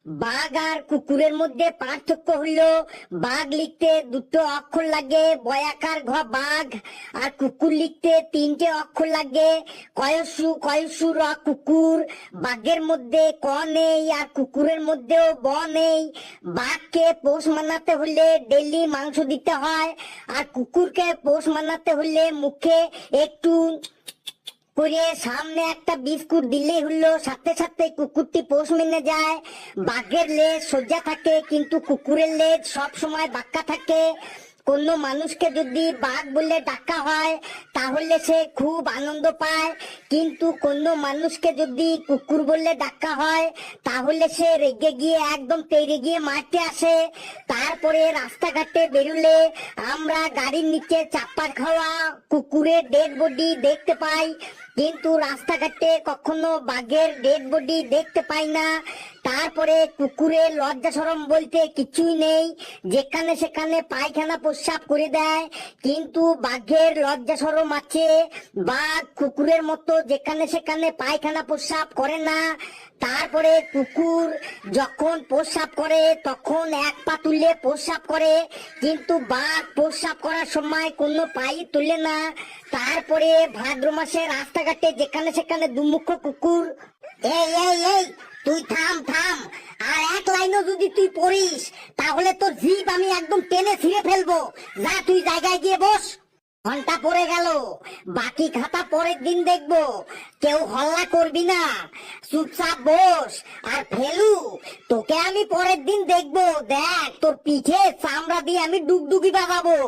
বাঘ আর কুকুরের মধ্যে পার্থক্য হলো বাঘ লিখতে দুটো অক্ষর লাগে বয়াকার ঘ বাঘ, আর কুকুর লিখতে তিনটে অক্ষর লাগে কয়সু কয়সু র কুকুর। বাঘের মধ্যে ক নেই আর কুকুরের মধ্যেও ব নেই। বাঘকে পোষ মানাতে হলে ডেলি মাংস দিতে হয়, আর কুকুরকে পোষ মানাতে হলে মুখে একটু করে সামনে একটা বিস্কুট দিলেই হলো সাথে সাথে কুকুরটি পোষ মেনে যায়। বাঘের লেজ সোজা থাকে কিন্তু কুকুরের লেজ সব সময় বাঁকা থাকে। কোন মানুষকে যদি বাঘ বলে ডাকা হয় তাহলে সে খুব আনন্দ পায়, কিন্তু কোন মানুষকে যদি কুকুর বলে ডাকা হয় তাহলে সে রেগে গিয়ে একদম তেড়ে গিয়ে মারতে আসে। তারপরে রাস্তাঘাটে বেরোলে আমরা গাড়ির নিচে চাপা খাওয়া কুকুরের ডেড বডি দেখতে পাই, কিন্তু রাস্তাঘাটে কখনো বাঘের ডেড বডি দেখতে পাই না। তারপরে কুকুরের লজ্জা শরম বলতে কিছুই নেই, যেখানে সেখানে পায়খানা প্রস্রাব করে দেয়, কিন্তু বাঘের লজ্জা শরম আছে। বাঘ কুকুরের মতো যেখানে সেখানে পায়খানা প্রস্রাব করে না। তারপরে কুকুর যখন প্রস্রাব করে তখন এক পা তুলে প্রস্রাব করে, কিন্তু বাঘ প্রস্রাব করার সময় কোনো পাই তুলে না। তারপরে ভাদ্র মাসে রাস্তাঘাটে যেখানে সেখানে দুমুখ কুকুর। এই এই এই তুই থাম থাম, আর এক লাইনও যদি তুই পড়িস তাহলে তোর জিভ আমি একদম টেনে ছিঁড়ে ফেলবো। যা তুই জায়গায় গিয়ে বস। ঘন্টা পড়ে গেল, বাকি খাতা পরের দিন দেখবো। কেউ হল্লা করবি না, চুপচাপ বস। আর ফেলু, তোকে আমি পরের দিন দেখবো। দেখ তোর পিঠে চামড়া দিয়ে আমি ডুগডুগি বাজাবো।